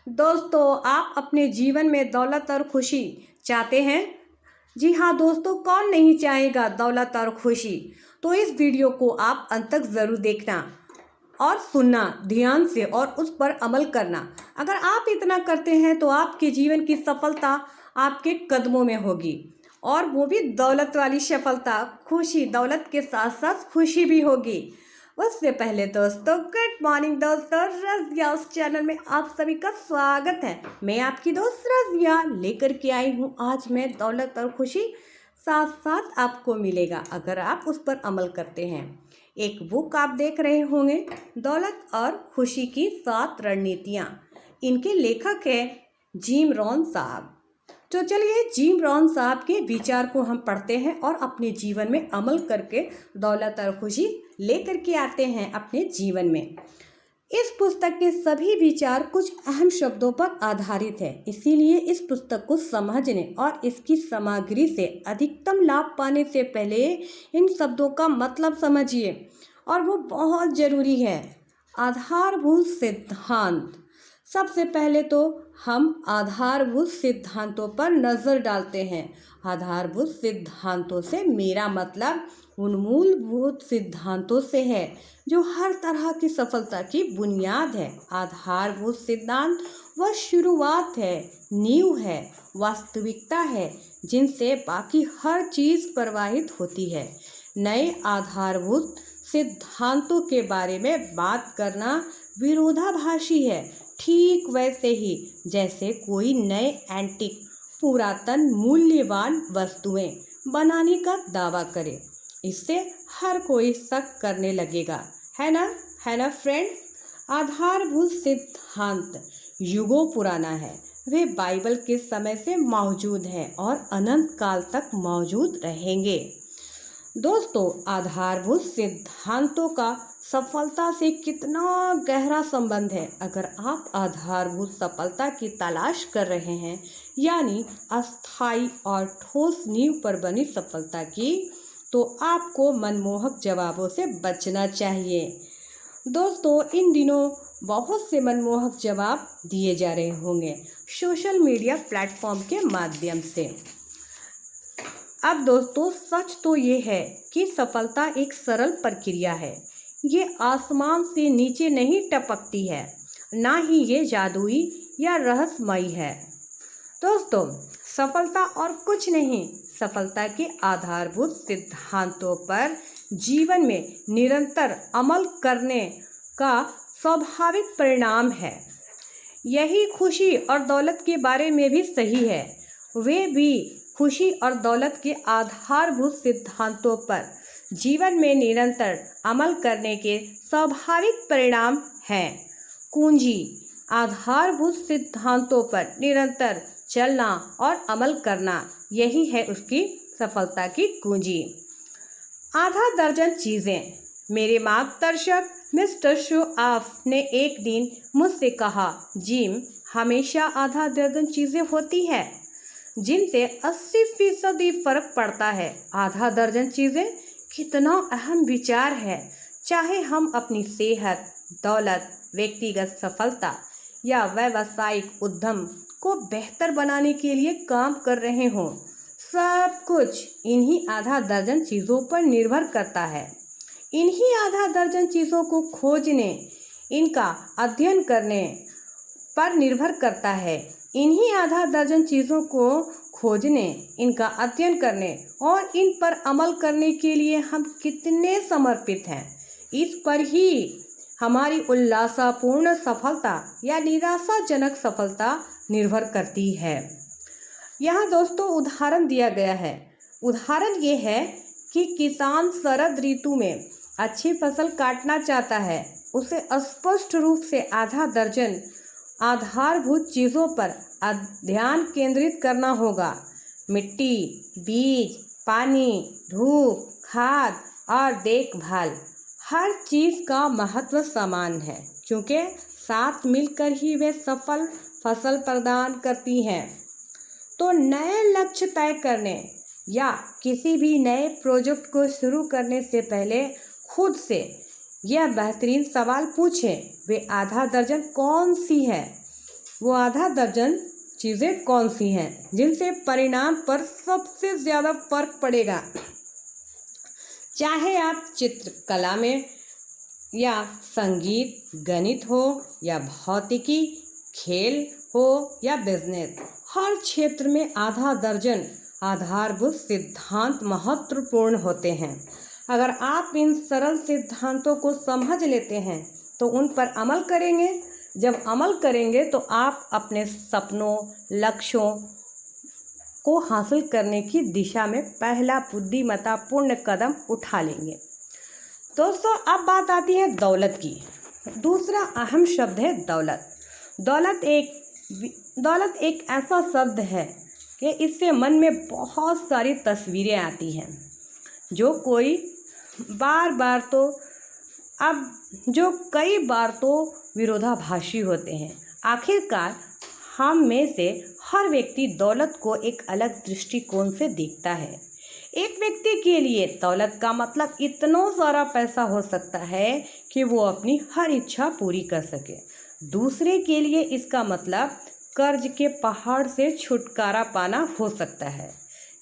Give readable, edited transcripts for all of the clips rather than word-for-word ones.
दोस्तों, आप अपने जीवन में दौलत और खुशी चाहते हैं? जी हाँ दोस्तों, कौन नहीं चाहेगा दौलत और खुशी। तो इस वीडियो को आप अंत तक ज़रूर देखना और सुनना ध्यान से और उस पर अमल करना। अगर आप इतना करते हैं तो आपके जीवन की सफलता आपके कदमों में होगी, और वो भी दौलत वाली सफलता। खुशी, दौलत के साथ साथ खुशी भी होगी। उससे पहले दोस्तों, गुड मॉर्निंग दोस्तों, रज़िया उस चैनल में आप सभी का स्वागत है। मैं आपकी दोस्त रज़िया लेकर के आई हूँ आज मैं दौलत और खुशी साथ साथ आपको मिलेगा अगर आप उस पर अमल करते हैं। एक बुक आप देख रहे होंगे, दौलत और खुशी की 7 रणनीतियाँ। इनके लेखक है जिम रॉन साहब। तो चलिए जिम रॉन साहब के विचार को हम पढ़ते हैं और अपने जीवन में अमल करके दौलत और खुशी लेकर के आते हैं अपने जीवन में। इस पुस्तक के सभी विचार कुछ अहम शब्दों पर आधारित है, इसीलिए इस पुस्तक को समझने और इसकी सामग्री से अधिकतम लाभ पाने से पहले इन शब्दों का मतलब समझिए, और वो बहुत ज़रूरी है। आधारभूत सिद्धांत। सबसे पहले तो हम आधारभूत सिद्धांतों पर नज़र डालते हैं। आधारभूत सिद्धांतों से मेरा मतलब उन मूलभूत सिद्धांतों से है जो हर तरह की सफलता की बुनियाद है। आधारभूत सिद्धांत वह शुरुआत है, नींव है, वास्तविकता है जिनसे बाकी हर चीज़ प्रवाहित होती है। नए आधारभूत सिद्धांतों के बारे में बात करना विरोधाभासी है, ठीक वैसे ही जैसे कोई नए एंटीक पुरातन मूल्यवान वस्तुएं बनाने का दावा करे। इससे हर कोई शक करने लगेगा, है ना फ्रेंड्स। आधारभूत सिद्धांत युगों पुराना है, वे बाइबल के समय से मौजूद हैं और अनंत काल तक मौजूद रहेंगे। दोस्तों, आधारभूत सिद्धांतों का सफलता से कितना गहरा संबंध है। अगर आप आधारभूत सफलता की तलाश कर रहे हैं, यानी अस्थायी और ठोस नींव पर बनी सफलता की, तो आपको मनमोहक जवाबों से बचना चाहिए। दोस्तों, इन दिनों बहुत से मनमोहक जवाब दिए जा रहे होंगे सोशल मीडिया प्लेटफॉर्म के माध्यम से। अब दोस्तों, सच तो ये है कि सफलता एक सरल प्रक्रिया है। ये आसमान से नीचे नहीं टपकती है, ना ही ये जादुई या रहस्यमयी है। दोस्तों, सफलता और कुछ नहीं, सफलता के आधारभूत सिद्धांतों पर जीवन में निरंतर अमल करने का स्वाभाविक परिणाम है। यही खुशी और दौलत के बारे में भी सही है। वे भी खुशी और दौलत के आधारभूत सिद्धांतों पर जीवन में निरंतर अमल करने के स्वाभाविक परिणाम हैं। कुंजी आधारभूत सिद्धांतों पर निरंतर चलना और अमल करना, यही है उसकी सफलता की कुंजी। आधा दर्जन चीज़ें। मेरे मार्गदर्शक मिस्टर शो ऑफ ने एक दिन मुझसे कहा, जिम, हमेशा आधा दर्जन चीज़ें होती है जिनसे 80% फर्क पड़ता है। आधा दर्जन चीज़ें कितना अहम विचार है। चाहे हम अपनी सेहत, दौलत, व्यक्तिगत सफलता या व्यावसायिक उद्यम को बेहतर बनाने के लिए काम कर रहे हों, सब कुछ इन्हीं आधा दर्जन चीज़ों पर निर्भर करता है। इन्हीं आधा दर्जन चीज़ों को खोजने, इनका अध्ययन करने पर निर्भर करता है। इन्हीं आधा दर्जन चीज़ों को खोजने, इनका अध्ययन करने और इन पर अमल करने के लिए हम कितने समर्पित हैं, इस पर ही हमारी उल्लासपूर्ण सफलता या निराशाजनक सफलता निर्भर करती है। यहाँ दोस्तों उदाहरण दिया गया है। उदाहरण ये है कि किसान शरद ऋतु में अच्छी फसल काटना चाहता है। उसे स्पष्ट रूप से आधा दर्जन आधारभूत चीज़ों पर ध्यान केंद्रित करना होगा। मिट्टी, बीज, पानी, धूप, खाद और देखभाल, हर चीज़ का महत्व समान है, क्योंकि साथ मिलकर ही वे सफल फसल प्रदान करती हैं। तो नए लक्ष्य तय करने या किसी भी नए प्रोजेक्ट को शुरू करने से पहले खुद से यह बेहतरीन सवाल पूछें, वे आधा दर्जन कौन सी है वो आधा दर्जन चीज़ें कौन सी हैं जिनसे परिणाम पर सबसे ज़्यादा फर्क पड़ेगा। चाहे आप चित्रकला में या संगीत, गणित हो या भौतिकी, खेल हो या बिजनेस, हर क्षेत्र में आधा दर्जन आधारभूत सिद्धांत महत्वपूर्ण होते हैं। अगर आप इन सरल सिद्धांतों को समझ लेते हैं तो उन पर अमल करेंगे। जब अमल करेंगे तो आप अपने सपनों, लक्ष्यों को हासिल करने की दिशा में पहला बुद्धिमत्तापूर्ण कदम उठा लेंगे। दोस्तों, अब बात आती है दौलत की। दूसरा अहम शब्द है दौलत। दौलत एक ऐसा शब्द है कि इससे मन में बहुत सारी तस्वीरें आती हैं जो कई बार तो विरोधाभासी होते हैं। आखिरकार हम में से हर व्यक्ति दौलत को एक अलग दृष्टिकोण से देखता है। एक व्यक्ति के लिए दौलत का मतलब इतना सारा पैसा हो सकता है कि वो अपनी हर इच्छा पूरी कर सके। दूसरे के लिए इसका मतलब कर्ज के पहाड़ से छुटकारा पाना हो सकता है।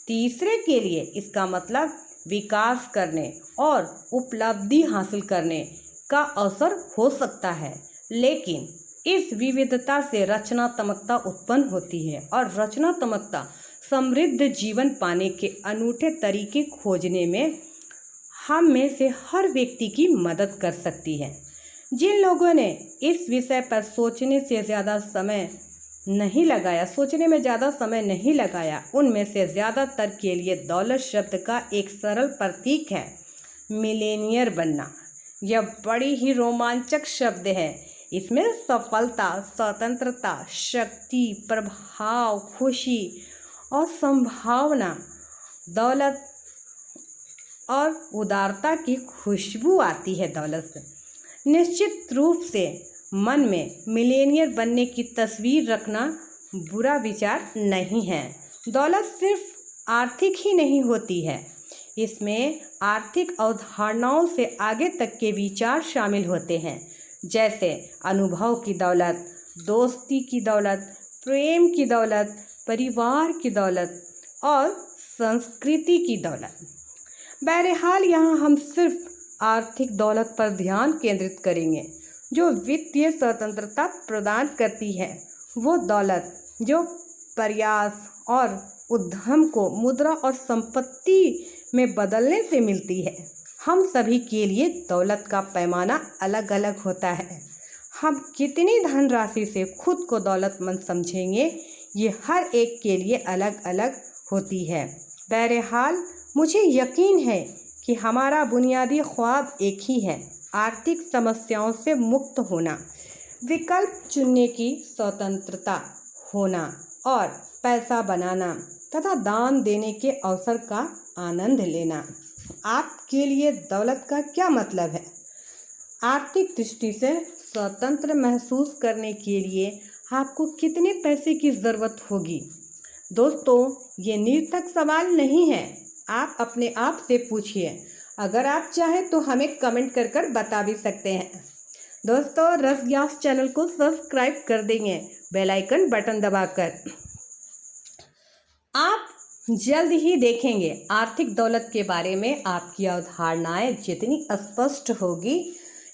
तीसरे के लिए इसका मतलब विकास करने और उपलब्धि हासिल करने का अवसर हो सकता है। लेकिन इस विविधता से रचनात्मकता उत्पन्न होती है और रचनात्मकता समृद्ध जीवन पाने के अनूठे तरीके खोजने में हम में से हर व्यक्ति की मदद कर सकती है। जिन लोगों ने इस विषय पर सोचने में ज़्यादा समय नहीं लगाया, उनमें से ज़्यादातर के लिए दौलत शब्द का एक सरल प्रतीक है मिलेनियर बनना। यह बड़ी ही रोमांचक शब्द है। इसमें सफलता, स्वतंत्रता, शक्ति, प्रभाव, खुशी और संभावना, दौलत और उदारता की खुशबू आती है दौलत से। निश्चित रूप से मन में मिलेनियर बनने की तस्वीर रखना बुरा विचार नहीं है। दौलत सिर्फ आर्थिक ही नहीं होती है, इसमें आर्थिक अवधारणाओं से आगे तक के विचार शामिल होते हैं, जैसे अनुभव की दौलत, दोस्ती की दौलत, प्रेम की दौलत, परिवार की दौलत और संस्कृति की दौलत। बहरहाल यहाँ हम सिर्फ आर्थिक दौलत पर ध्यान केंद्रित करेंगे जो वित्तीय स्वतंत्रता प्रदान करती है। वो दौलत जो प्रयास और उद्यम को मुद्रा और संपत्ति में बदलने से मिलती है। हम सभी के लिए दौलत का पैमाना अलग अलग होता है। हम कितनी धनराशि से खुद को दौलतमंद समझेंगे, ये हर एक के लिए अलग अलग होती है। बहरहाल मुझे यकीन है कि हमारा बुनियादी ख्वाब एक ही है, आर्थिक समस्याओं से मुक्त होना, विकल्प चुनने की स्वतंत्रता होना और पैसा बनाना तथा दान देने के अवसर का आनंद लेना। आपके लिए दौलत का क्या मतलब है? आर्थिक दृष्टि से स्वतंत्र महसूस करने के लिए आपको कितने पैसे की ज़रूरत होगी? दोस्तों, ये निरर्थक सवाल नहीं है। आप अपने आप से पूछिए। अगर आप चाहें तो हमें कमेंट कर बता भी सकते हैं। दोस्तों, रस ग्यास चैनल को सब्सक्राइब कर देंगे बेल आइकन बटन दबाकर। आप जल्द ही देखेंगे आर्थिक दौलत के बारे में आपकी अवधारणाएं जितनी स्पष्ट होगी,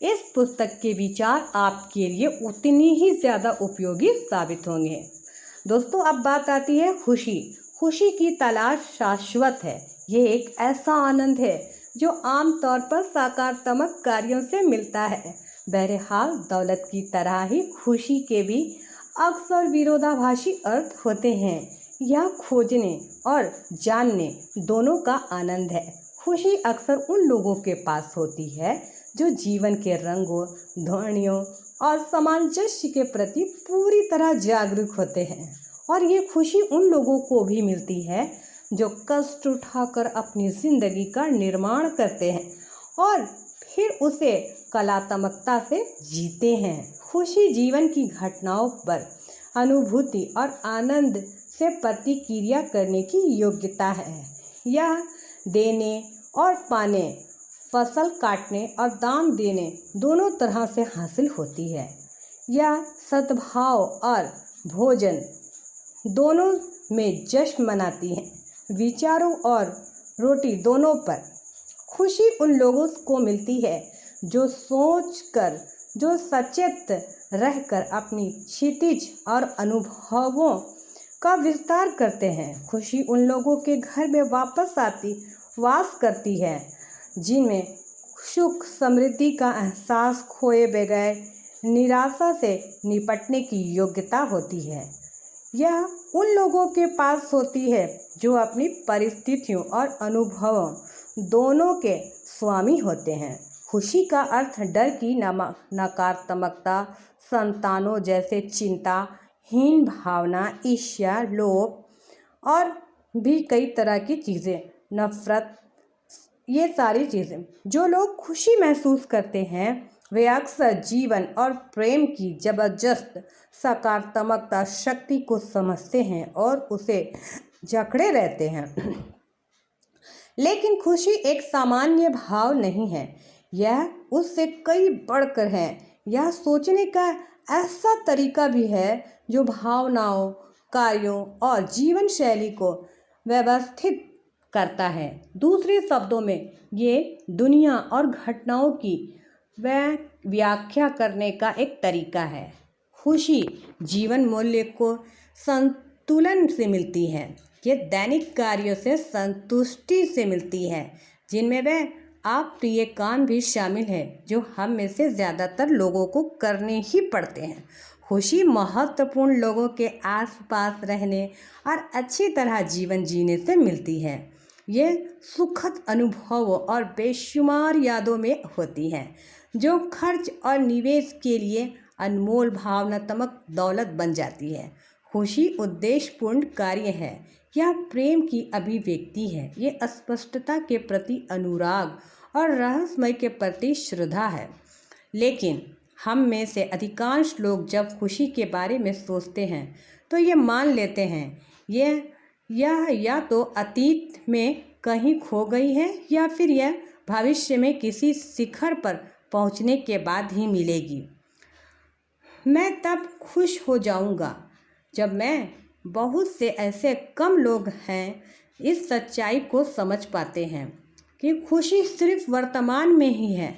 इस पुस्तक के विचार आपके लिए उतनी ही ज़्यादा उपयोगी साबित होंगे। दोस्तों, अब बात आती है खुशी। खुशी की तलाश शाश्वत है। ये एक ऐसा आनंद है जो आमतौर पर सकारात्मक कार्यों से मिलता है। बहरहाल दौलत की तरह ही खुशी के भी अक्सर विरोधाभासी अर्थ होते हैं। यह खोजने और जानने दोनों का आनंद है। खुशी अक्सर उन लोगों के पास होती है जो जीवन के रंगों, ध्वनियों और सामंजस्य के प्रति पूरी तरह जागरूक होते हैं। और ये खुशी उन लोगों को भी मिलती है जो कष्ट उठाकर अपनी ज़िंदगी का निर्माण करते हैं और फिर उसे कलात्मकता से जीते हैं। खुशी जीवन की घटनाओं पर अनुभूति और आनंद से प्रतिक्रिया करने की योग्यता है। यह देने और पाने, फसल काटने और दान देने दोनों तरह से हासिल होती है। यह सद्भाव और भोजन दोनों में जश्न मनाती हैं। विचारों और रोटी दोनों पर खुशी उन लोगों को मिलती है जो सोचकर, जो सचेत रहकर अपनी क्षितिज और अनुभवों का विस्तार करते हैं। खुशी उन लोगों के घर में वास करती है जिनमें सुख समृद्धि का एहसास खोए बगैर निराशा से निपटने की योग्यता होती है। यह उन लोगों के पास होती है जो अपनी परिस्थितियों और अनुभवों दोनों के स्वामी होते हैं। खुशी का अर्थ डर की नकारात्मकता, संतानों जैसे चिंता, हीन भावना, ईर्ष्या, लोभ और भी कई तरह की चीज़ें, नफरत, ये सारी चीज़ें। जो लोग खुशी महसूस करते हैं वे अक्सर जीवन और प्रेम की जबरदस्त सकारात्मकता शक्ति को समझते हैं और उसे जकड़े रहते हैं। लेकिन खुशी एक सामान्य भाव नहीं है, यह उससे कई बढ़कर है। यह सोचने का ऐसा तरीका भी है जो भावनाओं, कार्यों और जीवन शैली को व्यवस्थित करता है। दूसरे शब्दों में ये दुनिया और घटनाओं की व्याख्या करने का एक तरीका है। खुशी जीवन मूल्य को संतुलन से मिलती है। ये दैनिक कार्यों से संतुष्टि से मिलती है जिनमें वह अप्रिय काम भी शामिल है जो हम में से ज़्यादातर लोगों को करने ही पड़ते हैं। खुशी महत्वपूर्ण लोगों के आसपास रहने और अच्छी तरह जीवन जीने से मिलती है। ये सुखद अनुभवों और बेशुमार यादों में होती हैं जो खर्च और निवेश के लिए अनमोल भावनात्मक दौलत बन जाती है। खुशी उद्देश्यपूर्ण कार्य है, यह प्रेम की अभिव्यक्ति है, ये स्पष्टता के प्रति अनुराग और रहस्यमय के प्रति श्रद्धा है। लेकिन हम में से अधिकांश लोग जब खुशी के बारे में सोचते हैं तो ये मान लेते हैं यह या तो अतीत में कहीं खो गई है या फिर यह भविष्य में किसी शिखर पर पहुंचने के बाद ही मिलेगी। मैं तब खुश हो जाऊंगा जब मैं बहुत से ऐसे कम लोग हैं इस सच्चाई को समझ पाते हैं कि खुशी सिर्फ वर्तमान में ही है,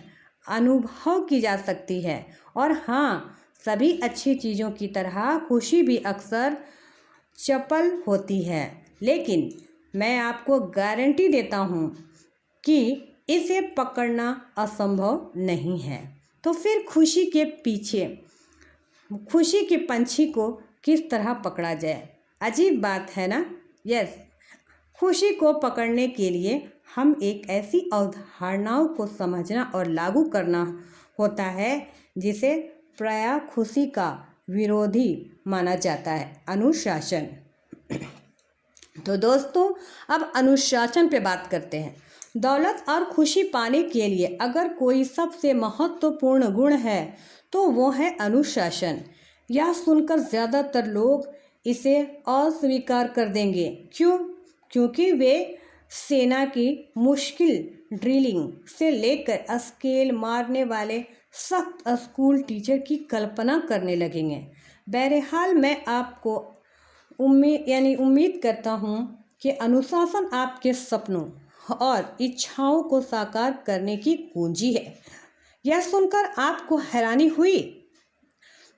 अनुभव की जा सकती है। और हाँ, सभी अच्छी चीज़ों की तरह खुशी भी अक्सर चपल होती है, लेकिन मैं आपको गारंटी देता हूँ कि इसे पकड़ना असंभव नहीं है। तो फिर खुशी के पंछी को किस तरह पकड़ा जाए? अजीब बात है ना? यस, खुशी को पकड़ने के लिए हम एक ऐसी अवधारणाओं को समझना और लागू करना होता है जिसे प्रायः खुशी का विरोधी माना जाता है, अनुशासन। तो दोस्तों, अब अनुशासन पे बात करते हैं। दौलत और खुशी पाने के लिए अगर कोई सबसे महत्वपूर्ण गुण है तो वो है अनुशासन। यह सुनकर ज़्यादातर लोग इसे अस्वीकार कर देंगे। क्यों? क्योंकि वे सेना की मुश्किल ड्रिलिंग से लेकर स्केल मारने वाले सख्त स्कूल टीचर की कल्पना करने लगेंगे। बहरहाल, मैं आपको उम्मीद करता हूँ कि अनुशासन आपके सपनों और इच्छाओं को साकार करने की कुंजी है। यह सुनकर आपको हैरानी हुई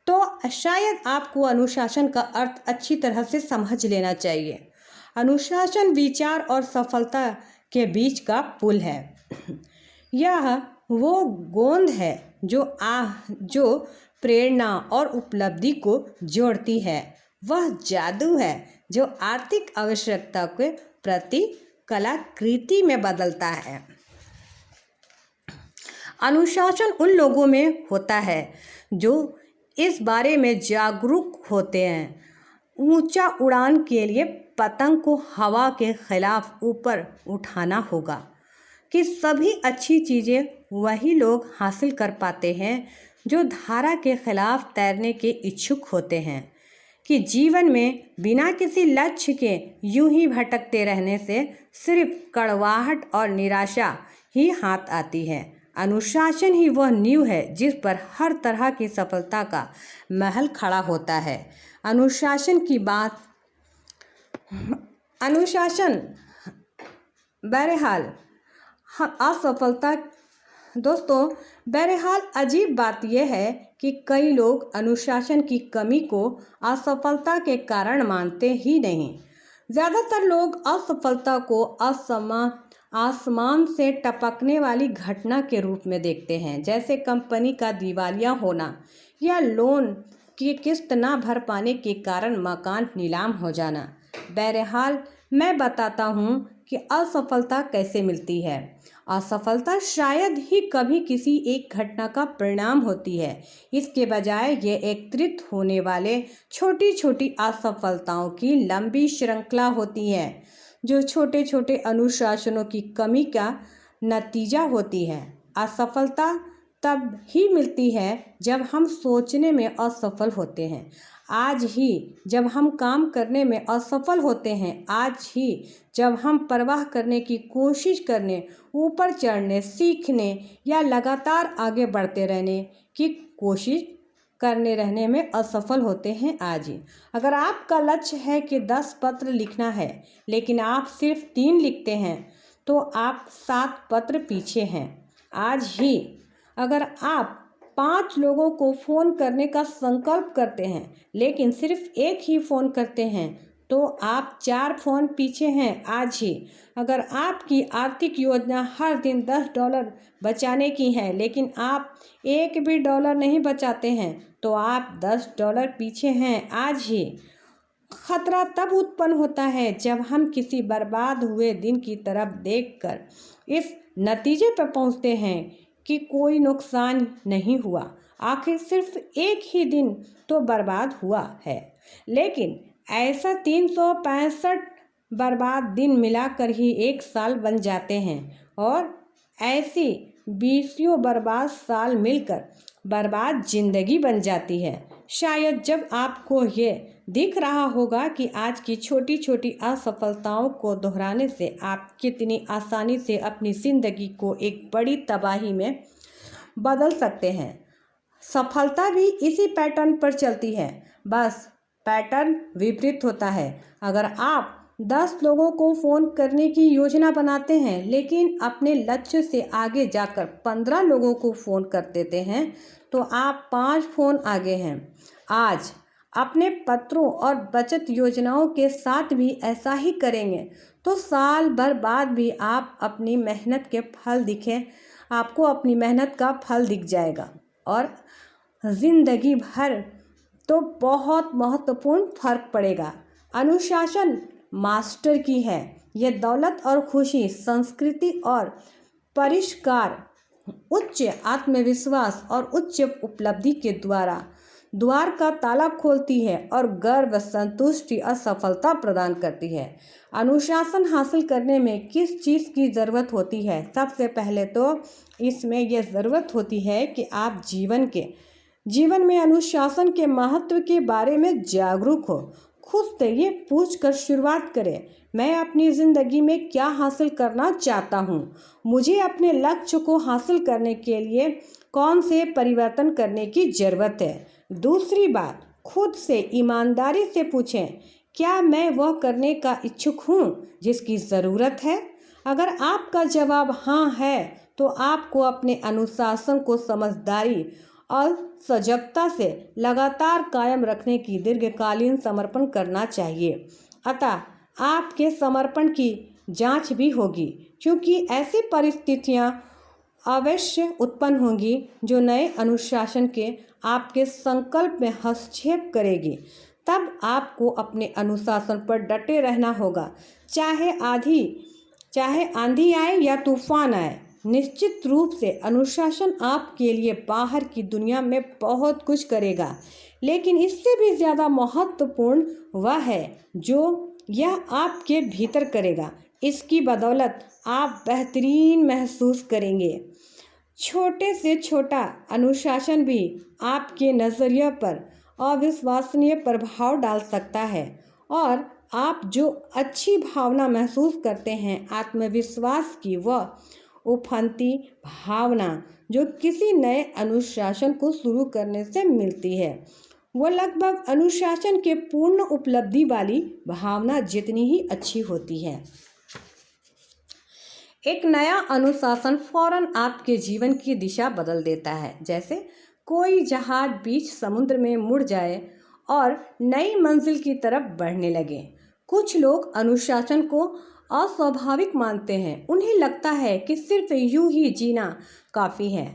तो शायद आपको अनुशासन का अर्थ अच्छी तरह से समझ लेना चाहिए। अनुशासन विचार और सफलता के बीच का पुल है। यह वो गोंद है जो प्रेरणा और उपलब्धि को जोड़ती है। वह जादू है जो आर्थिक आवश्यकता के प्रति कलाकृति में बदलता है। अनुशासन उन लोगों में होता है जो इस बारे में जागरूक होते हैं। ऊंचा उड़ान के लिए पतंग को हवा के खिलाफ ऊपर उठाना होगा कि सभी अच्छी चीज़ें वही लोग हासिल कर पाते हैं जो धारा के खिलाफ तैरने के इच्छुक होते हैं। कि जीवन में बिना किसी लक्ष्य के यूं ही भटकते रहने से सिर्फ कड़वाहट और निराशा ही हाथ आती है। अनुशासन ही वह नींव है जिस पर हर तरह की सफलता का महल खड़ा होता है। अनुशासन की बात अनुशासन बहरहाल असफलता दोस्तों, बहरहाल अजीब बात यह है कि कई लोग अनुशासन की कमी को असफलता के कारण मानते ही नहीं। ज़्यादातर लोग असफलता को आसमान से टपकने वाली घटना के रूप में देखते हैं, जैसे कंपनी का दिवालिया होना या लोन की किस्त ना भर पाने के कारण मकान नीलाम हो जाना। बहरहाल मैं बताता हूँ कि असफलता कैसे मिलती है। असफलता शायद ही कभी किसी एक घटना का परिणाम होती है। इसके बजाय ये एकत्रित होने वाले छोटी छोटी असफलताओं की लंबी श्रृंखला होती है, जो छोटे छोटे अनुशासनों की कमी का नतीजा होती है। असफलता तब ही मिलती है जब हम सोचने में असफल होते हैं, आज ही जब हम काम करने में असफल होते हैं, आज ही जब हम परवाह करने की कोशिश करने, ऊपर चढ़ने, सीखने या लगातार आगे बढ़ते रहने की कोशिश करने रहने में असफल होते हैं, आज ही। अगर आपका लक्ष्य है कि 10 पत्र लिखना है लेकिन आप सिर्फ 3 लिखते हैं, तो आप 7 पत्र पीछे हैं, आज ही। अगर आप 5 लोगों को फ़ोन करने का संकल्प करते हैं लेकिन सिर्फ एक ही फ़ोन करते हैं, तो आप 4 फ़ोन पीछे हैं, आज ही। अगर आपकी आर्थिक योजना हर दिन $10 बचाने की है लेकिन आप एक भी डॉलर नहीं बचाते हैं, तो आप $10 पीछे हैं, आज ही। खतरा तब उत्पन्न होता है जब हम किसी बर्बाद हुए दिन की तरफ देखकर इस नतीजे पर पहुंचते हैं कि कोई नुकसान नहीं हुआ, आखिर सिर्फ एक ही दिन तो बर्बाद हुआ है। लेकिन ऐसा 365 बर्बाद दिन मिलाकर ही एक साल बन जाते हैं, और ऐसी 20 बर्बाद साल मिलकर बर्बाद जिंदगी बन जाती है। शायद जब आपको ये दिख रहा होगा कि आज की छोटी छोटी असफलताओं को दोहराने से आप कितनी आसानी से अपनी ज़िंदगी को एक बड़ी तबाही में बदल सकते हैं। सफलता भी इसी पैटर्न पर चलती है, बस पैटर्न विपरीत होता है। अगर आप 10 लोगों को फ़ोन करने की योजना बनाते हैं लेकिन अपने लक्ष्य से आगे जाकर 15 लोगों को फ़ोन कर देते हैं, तो आप 5 फ़ोन आगे हैं। आज अपने पत्रों और बचत योजनाओं के साथ भी ऐसा ही करेंगे तो साल भर बाद भी आपको अपनी मेहनत का फल दिख जाएगा, और ज़िंदगी भर तो बहुत महत्वपूर्ण फर्क पड़ेगा। अनुशासन मास्टर की है। यह दौलत और खुशी, संस्कृति और परिष्कार, उच्च आत्मविश्वास और उच्च उपलब्धि के द्वार का ताला खोलती है और गर्व, संतुष्टि और सफलता प्रदान करती है। अनुशासन हासिल करने में किस चीज़ की ज़रूरत होती है? सबसे पहले तो इसमें यह ज़रूरत होती है कि आप जीवन में अनुशासन के महत्व के बारे में जागरूक हो। खुद से ये पूछकर शुरुआत करें, मैं अपनी ज़िंदगी में क्या हासिल करना चाहता हूँ? मुझे अपने लक्ष्य को हासिल करने के लिए कौन से परिवर्तन करने की ज़रूरत है? दूसरी बात, खुद से ईमानदारी से पूछें, क्या मैं वह करने का इच्छुक हूँ जिसकी ज़रूरत है? अगर आपका जवाब हाँ है, तो आपको अपने अनुशासन को समझदारी और सजगता से लगातार कायम रखने की दीर्घकालीन समर्पण करना चाहिए। अतः आपके समर्पण की जांच भी होगी, क्योंकि ऐसी परिस्थितियां अवश्य उत्पन्न होंगी जो नए अनुशासन के आपके संकल्प में हस्तक्षेप करेगी। तब आपको अपने अनुशासन पर डटे रहना होगा, चाहे आंधी आए या तूफान आए। निश्चित रूप से अनुशासन आपके लिए बाहर की दुनिया में बहुत कुछ करेगा, लेकिन इससे भी ज़्यादा महत्वपूर्ण वह है जो यह आपके भीतर करेगा। इसकी बदौलत आप बेहतरीन महसूस करेंगे। छोटे से छोटा अनुशासन भी आपके नज़रिए पर अविश्वसनीय प्रभाव डाल सकता है, और आप जो अच्छी भावना महसूस करते हैं, आत्मविश्वास की वह उफनती भावना जो किसी नए अनुशासन को शुरू करने से मिलती है, वो लगभग अनुशासन के पूर्ण उपलब्धि वाली भावना जितनी ही अच्छी होती है। एक नया अनुशासन फौरन आपके जीवन की दिशा बदल देता है, जैसे कोई जहाज बीच समुद्र में मुड़ जाए और नई मंजिल की तरफ बढ़ने लगे। कुछ लोग अनुशासन को अस्वाभाविक मानते हैं, उन्हें लगता है कि सिर्फ यूं ही जीना काफ़ी है।